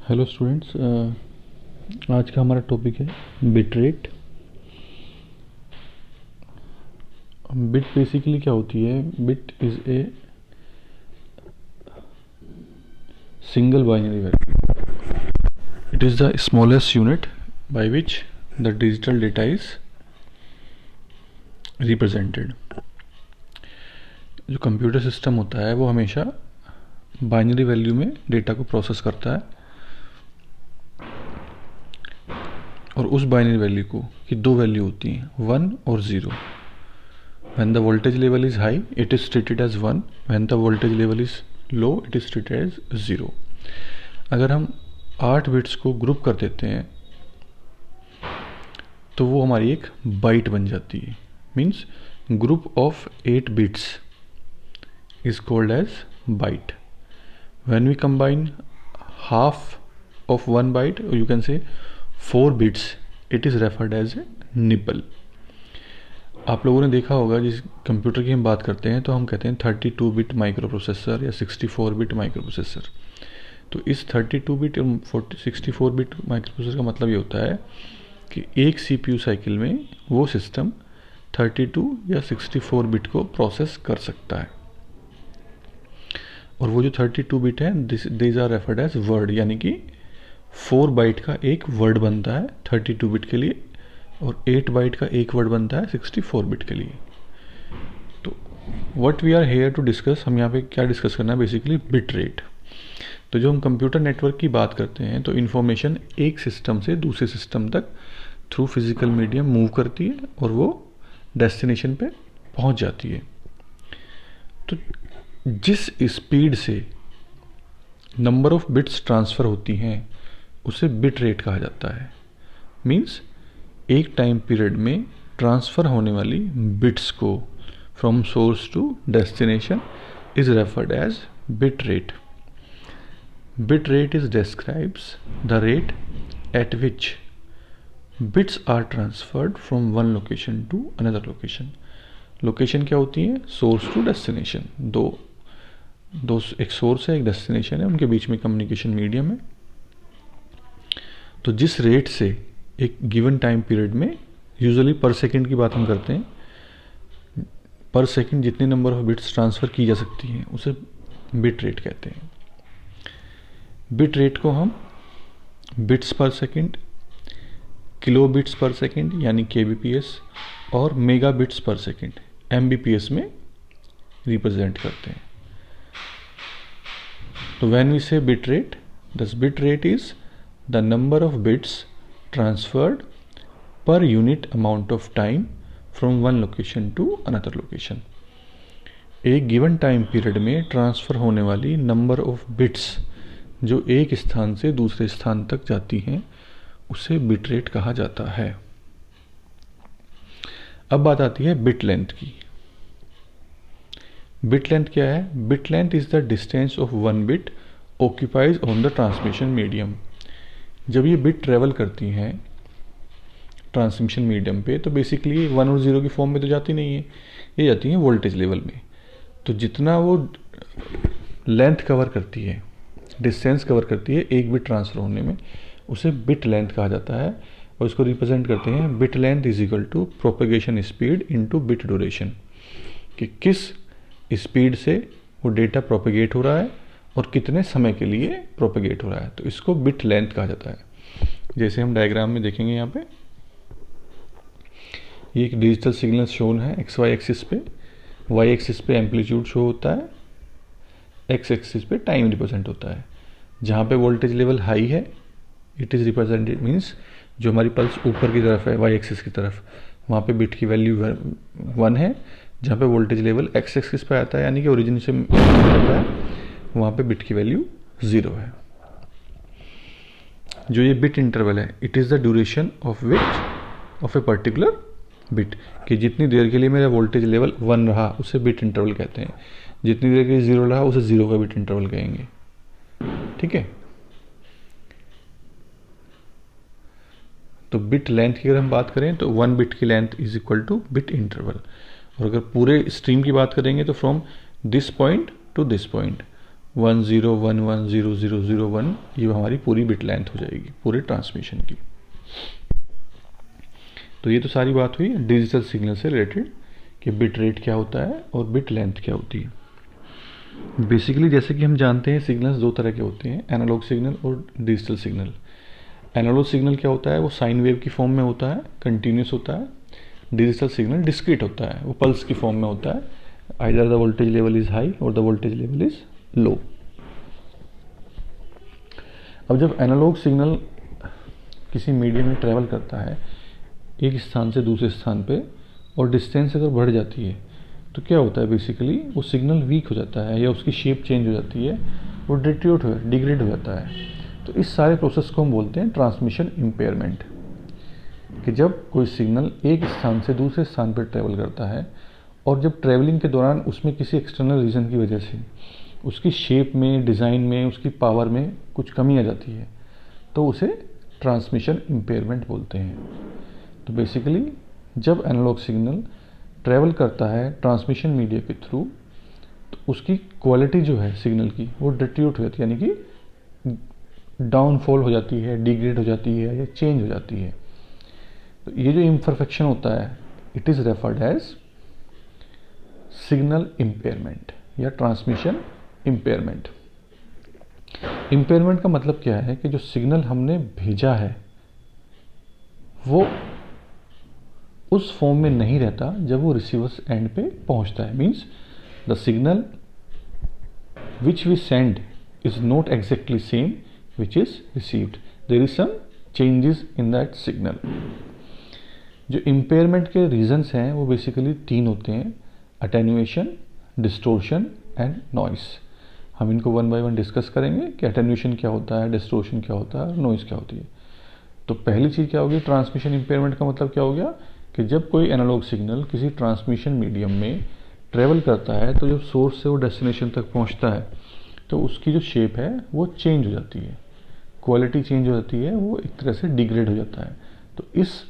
Hello students, आज का हमारा टॉपिक है बिट रेट। बिट बेसिकली क्या होती है? Bit is a single binary value. It is the smallest unit by which the digital data is represented. जो computer system होता है वो हमेशा बाइनरी वैल्यू में डेटा को प्रोसेस करता है, और उस बाइनरी वैल्यू को की दो वैल्यू होती हैं, 1 और 0। When the voltage level is high, it is treated as 1. When the voltage level is low, it is treated as 0. अगर हम 8 बिट्स को ग्रुप कर देते हैं तो वो हमारी एक बाइट बन जाती है। Means group of 8 bits is called as byte. When we combine half of one byte, or you can say 4 bits, it is referred as a nibble. आप लोगों ने देखा होगा, जिस कंप्यूटर की हम बात करते हैं तो हम कहते हैं 32 बिट माइक्रो प्रोसेसर या 64 बिट माइक्रो प्रोसेसर। तो इस 32 बिट और 64 बिट माइक्रो प्रोसेसर का मतलब ये होता है कि एक सीपीयू साइकिल में वो सिस्टम 32 या 64 बिट को प्रोसेस कर सकता है। और वो जो 32 बिट है, this are referred as word, यानी कि 4 बाइट का एक वर्ड बनता है 32 बिट के लिए, और 8 बाइट का एक वर्ड बनता है 64 बिट के लिए। तो what we are here to discuss, हम यहाँ पे क्या डिस्कस करना है? Basically bit rate. तो जो हम कंप्यूटर नेटवर्क की बात करते हैं तो इन्फॉर्मेशन एक सिस्टम से दूसरे सिस्टम तक थ्रू फिजिकल मीडियम मूव करती है और वो डेस्टिनेशन पे पहुंच जाती है। तो जिस स्पीड से नंबर ऑफ बिट्स ट्रांसफ़र होती हैं उसे बिट रेट कहा जाता है। मीन्स एक टाइम पीरियड में ट्रांसफ़र होने वाली बिट्स को from source to destination is referred as bit rate. Bit rate is describes the rate at which bits are transferred from one location to another location. Location क्या होती है? Source to destination. दो एक source है, एक destination है, उनके बीच में कम्युनिकेशन मीडियम है। तो जिस रेट से एक गिवन टाइम पीरियड में, यूजुअली पर सेकंड की बात हम करते हैं, पर सेकंड जितने नंबर ऑफ बिट्स ट्रांसफ़र की जा सकती हैं उसे बिट रेट कहते हैं। बिट रेट को हम बिट्स पर सेकंड, किलो बिट्स पर सेकंड यानी केबीपीएस, और मेगा बिट्स पर सेकंड एमबीपीएस में रिप्रेजेंट करते हैं। तो व्हेन वी से bit rate, this bit rate is the number of bits transferred per unit amount of time from one location to another location। एक given time period में transfer होने वाली number of bits जो एक स्थान से दूसरे स्थान तक जाती हैं उसे बिट रेट कहा जाता है। अब बात आती है बिट लेंथ की। बिट लेंथ क्या है? Bit length is the distance of one bit occupies on the transmission medium. जब ये बिट ट्रेवल करती हैं ट्रांसमिशन मीडियम पे तो बेसिकली 1 और 0 की फॉर्म में तो जाती नहीं है, ये जाती हैं वोल्टेज लेवल में। तो जितना वो लेंथ कवर करती है, डिस्टेंस कवर करती है एक बिट ट्रांसफ़र होने में, उसे बिट लेंथ कहा जाता है। और इसको रिप्रेजेंट करते हैं bit length is equal to propagation speed into bit duration, कि किस स्पीड से वो डेटा प्रोपेगेट हो रहा है और कितने समय के लिए प्रोपेगेट हो रहा है। तो इसको बिट लेंथ कहा जाता है। जैसे हम डायग्राम में देखेंगे, यहाँ पे ये एक डिजिटल सिग्नल शोन है एक्स वाई एक्सिस पे। वाई एक्सिस पे एम्पलीट्यूड शो होता है, एक्स एक्सिस पे टाइम रिप्रेजेंट होता है। जहाँ पे वोल्टेज लेवल हाई है इट इज़ रिप्रेजेंटेड, मीन्स जो हमारी पल्स ऊपर की तरफ है वाई एक्सिस की तरफ, वहाँ पे बिट की वैल्यू 1 है। जहाँ पे वोल्टेज लेवल एक्स एक्सिस पे आता है यानी कि ओरिजिन से आता है, वहाँ पे बिट की वैल्यू 0 है। जो ये बिट इंटरवल है, it is the duration of which of a particular bit, कि जितनी देर के लिए मेरा वोल्टेज लेवल 1 रहा उसे बिट इंटरवल कहते हैं, जितनी देर के लिए 0 रहा उसे 0 का बिट इंटरवल कहेंगे। ठीक है। तो बिट लेंथ की अगर हम बात करें तो 1 बिट की length is equal two bit interval. और अगर पूरे स्ट्रीम की बात करेंगे तो from this point two this point, 10110001, ये हमारी पूरी बिट लेंथ हो जाएगी पूरे ट्रांसमिशन की। तो ये तो सारी बात हुई डिजिटल सिग्नल से रिलेटेड कि बिट रेट क्या होता है और बिट लेंथ क्या होती है। बेसिकली जैसे कि हम जानते हैं सिग्नल्स दो तरह के होते हैं, एनालॉग सिग्नल और डिजिटल सिग्नल। एनालॉग सिग्नल क्या होता है, वो साइन वेव की फॉर्म में होता है, कंटिन्यूस होता है। डिजिटल सिग्नल डिस्क्रीट होता है, वो पल्स की फॉर्म में होता है, either the voltage level is high और the voltage level is low. अब जब एनालॉग सिग्नल किसी मीडियम में ट्रेवल करता है एक स्थान से दूसरे स्थान पे और डिस्टेंस अगर बढ़ जाती है तो क्या होता है, बेसिकली वो सिग्नल वीक हो जाता है या उसकी शेप चेंज हो जाती है, वो डिग्रेड हो जाता है। तो इस सारे प्रोसेस को हम बोलते हैं ट्रांसमिशन इम्पेयरमेंट, कि जब कोई सिग्नल एक स्थान से दूसरे स्थान पर ट्रेवल करता है और जब ट्रेवलिंग के दौरान उसमें किसी एक्सटर्नल रीज़न की वजह से उसकी शेप में, डिज़ाइन में, उसकी पावर में कुछ कमी आ जाती है तो उसे ट्रांसमिशन इम्पेयरमेंट बोलते हैं। तो बेसिकली जब एनालॉग सिग्नल ट्रैवल करता है ट्रांसमिशन मीडिया के थ्रू तो उसकी क्वालिटी जो है सिग्नल की वो डिट्यूट हो जाती है, यानी कि डाउनफॉल हो जाती है, डिग्रेड हो जाती है या चेंज हो जाती है। तो ये जो इम्परफेक्शन होता है it is referred as signal impairment या ट्रांसमिशन इम्पेयरमेंट। इम्पेयरमेंट का मतलब क्या है कि जो सिग्नल हमने भेजा है वो उस फॉर्म में नहीं रहता जब वो रिसीवर्स एंड पे पहुंचता है। Means the signal which we send is not exactly same which is received, there is some changes in that signal. जो इम्पेयरमेंट के रीजंस हैं वो बेसिकली तीन होते हैं, अटेन्यूएशन, डिस्टोर्शन एंड नॉइस। हम इनको वन बाय वन डिस्कस करेंगे कि अटेन्यूएशन क्या होता है, डिस्टोर्शन क्या होता है, नॉइस क्या होती है। तो पहली चीज़ क्या होगी, ट्रांसमिशन इम्पेयरमेंट का मतलब क्या हो गया कि जब कोई एनालॉग सिग्नल किसी ट्रांसमिशन मीडियम में ट्रेवल करता है तो जब सोर्स से वो डेस्टिनेशन तक पहुंचता है तो उसकी जो शेप है वो चेंज हो जाती है, क्वालिटी चेंज हो जाती है, वो एक तरह से डिग्रेड हो जाता है। तो इस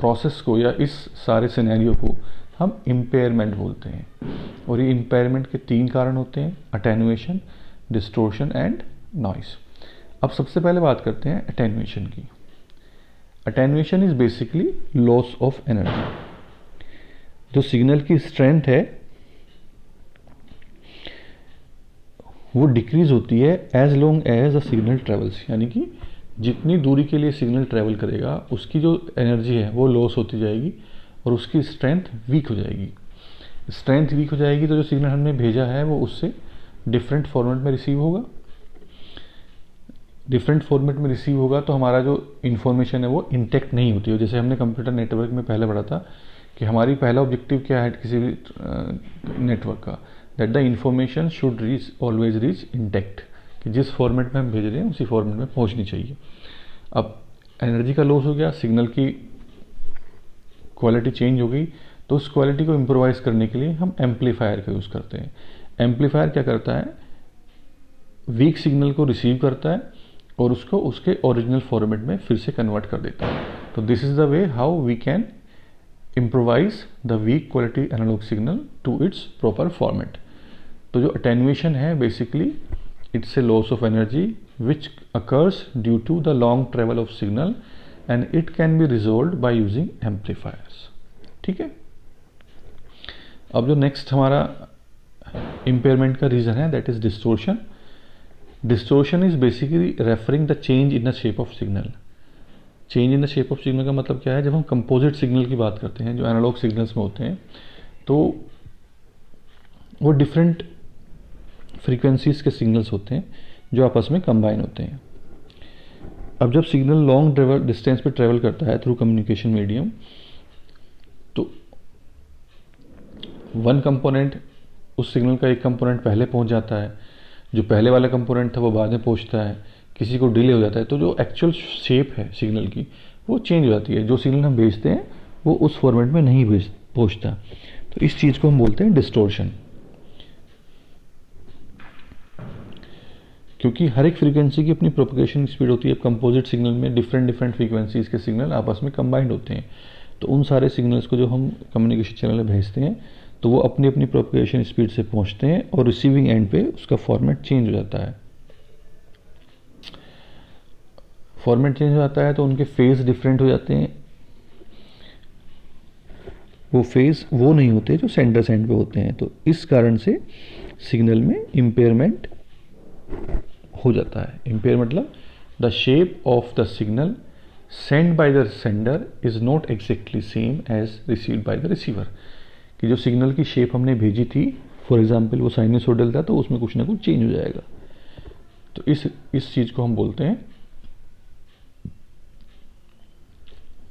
प्रोसेस को या इस सारे सिनेरियो को हम इम्पेयरमेंट बोलते हैं। और ये इम्पेयरमेंट के तीन कारण होते हैं, अटेन्यूएशन, डिस्टोर्शन एंड नॉइस। अब सबसे पहले बात करते हैं अटेन्यूएशन की। Attenuation is basically loss of energy. जो सिग्नल की स्ट्रेंथ है वो डिक्रीज होती है as long as the signal travels, यानी कि जितनी दूरी के लिए सिग्नल ट्रेवल करेगा उसकी जो एनर्जी है वो लॉस होती जाएगी और उसकी स्ट्रेंथ वीक हो जाएगी। स्ट्रेंथ वीक हो जाएगी तो जो सिग्नल हमने भेजा है वो उससे डिफरेंट फॉर्मेट में रिसीव होगा। डिफरेंट फॉर्मेट में रिसीव होगा तो हमारा जो इन्फॉर्मेशन है वो इंटैक्ट नहीं होती है। जैसे हमने कंप्यूटर नेटवर्क में पहले पढ़ा था कि हमारी पहला ऑब्जेक्टिव क्या है किसी भी नेटवर्क का, that the information should reach always reach intact, कि जिस फॉर्मेट में हम भेज रहे हैं उसी फॉर्मेट में पहुंचनी चाहिए। अब एनर्जी का लॉस हो गया, सिग्नल की क्वालिटी चेंज हो गई, तो उस क्वालिटी को इम्प्रोवाइज करने के लिए हम एम्पलीफायर का यूज़ करते हैं। एम्पलीफायर क्या करता है, वीक सिग्नल को रिसीव करता है और उसको उसके ओरिजिनल फॉर्मेट में फिर से कन्वर्ट कर देता है। तो this is the way how we can improvise the weak quality analog signal to its proper format. तो जो अटेन्यूएशन है basically it's a loss of energy which occurs due to the long travel of signal and it can be resolved by using amplifiers. ठीक है। अब जो next हमारा impairment का reason है that is distortion. Distortion is basically referring the change in the shape of signal. Change in the shape of signal का मतलब क्या है, जब हम कंपोजिट सिग्नल की बात करते हैं जो एनालॉग सिग्नल्स में होते हैं तो वो डिफरेंट फ्रीक्वेंसीज के सिग्नल्स होते हैं जो आपस में कंबाइन होते हैं। अब जब सिग्नल लॉन्ग डिस्टेंस पे ट्रेवल करता है थ्रू कम्युनिकेशन मीडियम तो वन कंपोनेंट, उस सिग्नल का एक कंपोनेंट पहले पहुंच जाता है, जो पहले वाला कंपोनेंट था वो बाद में पहुंचता है, किसी को डिले हो जाता है, तो जो एक्चुअल शेप है सिग्नल की वो चेंज हो जाती है। जो सिग्नल हम भेजते हैं वो उस फॉर्मेट में नहीं पहुंचता। तो इस चीज़ को हम बोलते हैं डिस्टोर्शन। क्योंकि हर एक फ्रीक्वेंसी की अपनी प्रोपगेशन स्पीड होती है। कंपोजिट सिग्नल में डिफरेंट फ्रीक्वेंसीज के सिग्नल आपस में कंबाइंड होते हैं, तो उन सारे सिग्नल्स को जो हम कम्युनिकेशन चैनल में भेजते हैं तो वो अपनी अपनी प्रोपगेशन स्पीड से पहुंचते हैं और रिसीविंग एंड पे उसका फॉर्मेट चेंज हो जाता है। फॉर्मेट चेंज हो जाता है तो उनके फेज डिफरेंट हो जाते हैं। वो फेज वो नहीं होते जो सेंटर एंड पे होते हैं, तो इस कारण से सिग्नल में इम्पेयरमेंट हो जाता है। इम्पेयर मतलब the shape of the signal send by the sender is not exactly same as received by the receiver, कि जो सिग्नल की शेप हमने भेजी थी, फॉर एग्जाम्पल वो साइनसोइडल था, तो उसमें कुछ ना कुछ चेंज हो जाएगा। तो इस चीज को हम बोलते हैं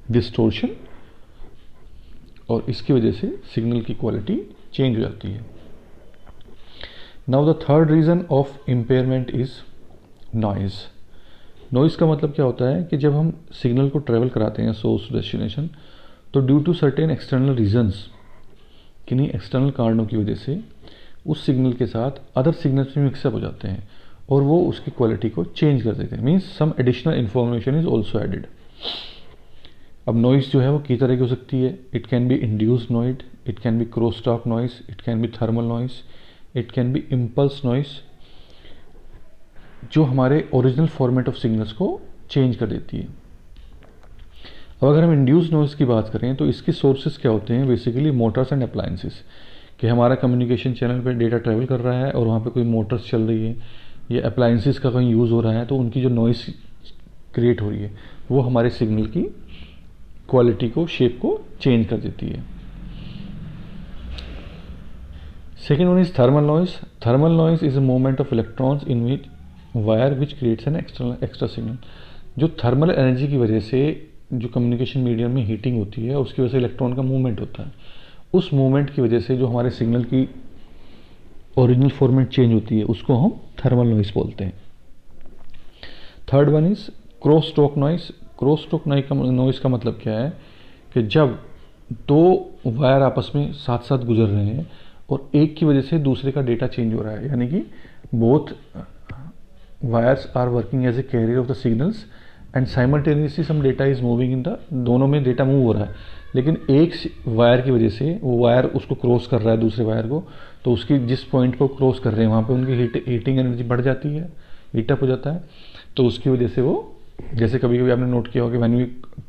डिस्टोर्शन, और इसकी वजह से सिग्नल की क्वालिटी चेंज हो जाती है। Now the third reason of impairment is noise. Noise का मतलब क्या होता है कि जब हम सिग्नल को ट्रेवल कराते हैं सोर्स डेस्टिनेशन, तो due to certain external reasons, किन्हीं एक्सटर्नल कारणों की वजह से उस सिग्नल के साथ अदर सिग्नल्स में मिक्सअप हो जाते हैं और वो उसकी क्वालिटी को चेंज कर देते हैं। Means some additional information is also added. अब नॉइज जो है वो कई तरह की हो सकती है। It can be induced noise, it can be cross talk noise, it can be thermal noise, it can be impulse noise, जो हमारे ओरिजिनल फॉर्मेट ऑफ सिग्नल्स को चेंज कर देती है। अब अगर हम इंड्यूस्ड नॉइज की बात करें तो इसके सोर्सेज क्या होते हैं? बेसिकली मोटर्स एंड अप्लायंसेस, कि हमारा कम्युनिकेशन चैनल पे डेटा ट्रैवल कर रहा है और वहाँ पे कोई मोटर्स चल रही है या अप्लायंसेस का कहीं यूज़ हो रहा है, तो उनकी जो नॉइज क्रिएट हो रही है वो हमारे सिग्नल की क्वालिटी को, शेप को चेंज कर देती है। Second one is thermal noise. Thermal noise is a movement of electrons in which wire which creates an extra signal. जो थर्मल एनर्जी की वजह से जो कम्युनिकेशन मीडियम में हीटिंग होती है, उसकी वजह से इलेक्ट्रॉन का मूवमेंट होता है, उस मूवमेंट की वजह से जो हमारे सिग्नल की ओरिजिनल फॉर्मेट चेंज होती है, उसको हम थर्मल नॉइज बोलते हैं। Third one is cross talk noise. Cross talk noise का मतलब क्या है कि जब दो वायर आपस में साथ साथ गुजर रहे हैं और एक की वजह से दूसरे का डेटा चेंज हो रहा है, यानी कि both wires are working as a carrier of the signals and simultaneously some data is moving in the, दोनों में डेटा मूव हो रहा है, लेकिन एक वायर की वजह से वो वायर उसको क्रॉस कर रहा है दूसरे वायर को, तो उसकी जिस पॉइंट को क्रॉस कर रहे हैं वहाँ पे उनकी हीटिंग एनर्जी बढ़ जाती है, हीटअप हो जाता है। तो उसकी वजह से वो, जैसे कभी कभी आपने नोट किया होगा कि when we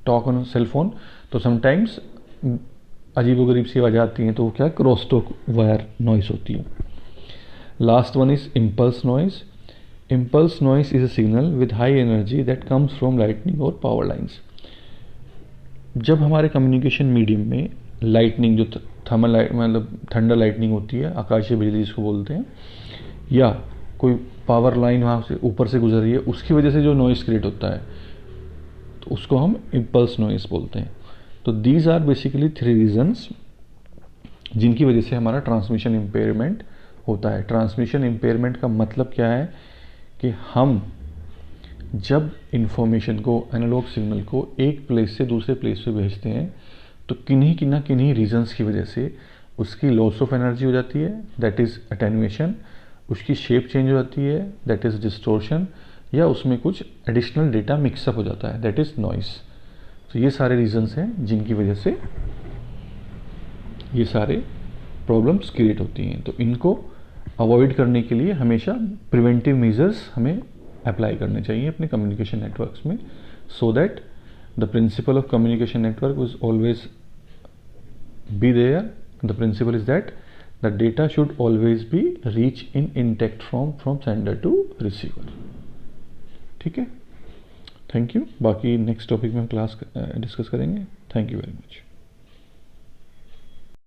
talk on cell phone, तो समटाइम्स अजीबोगरीब सी आवाज़ आती हैं, तो वो क्या, क्रॉस टॉक वायर नॉइस होती है। Last one is impulse noise. Impulse noise is a signal with high energy that comes from lightning और पावर लाइन्स। जब हमारे कम्युनिकेशन मीडियम में लाइटनिंग, जो थर्मल लाइट मतलब थंडर लाइटनिंग होती है, आकाशीय बिजली जिसको बोलते हैं, या कोई पावर लाइन वहाँ से ऊपर से गुजर रही है, उसकी वजह से जो नॉइस क्रिएट होता है, तो उसको हम इम्पल्स नॉइस बोलते हैं। तो these are basically three reasons जिनकी वजह से हमारा ट्रांसमिशन इम्पेयरमेंट होता है। ट्रांसमिशन इम्पेयरमेंट का मतलब क्या है कि हम जब इंफॉर्मेशन को, एनालॉग सिग्नल को एक प्लेस से दूसरे प्लेस पे भेजते हैं, तो किन्हीं रीजंस की वजह से उसकी लॉस ऑफ एनर्जी हो जाती है, दैट इज़ अटेन्यूएशन, उसकी शेप चेंज हो जाती है, दैट इज़ डिस्टोर्शन, या उसमें कुछ एडिशनल डेटा मिक्सअप हो जाता है, दैट इज़ नॉइस। तो ये सारे रीजंस हैं जिनकी वजह से ये सारे प्रॉब्लम्स क्रिएट होती हैं। तो इनको अवॉइड करने के लिए हमेशा प्रिवेंटिव मेजर्स हमें अप्लाई करने चाहिए अपने कम्युनिकेशन नेटवर्क्स में, so that the principle of communication network will always be there. The principle is that the data should always be reach in intact form from sender to receiver. ठीक है, thank you. बाकी next topic में हम class discuss करेंगे। Thank you very much.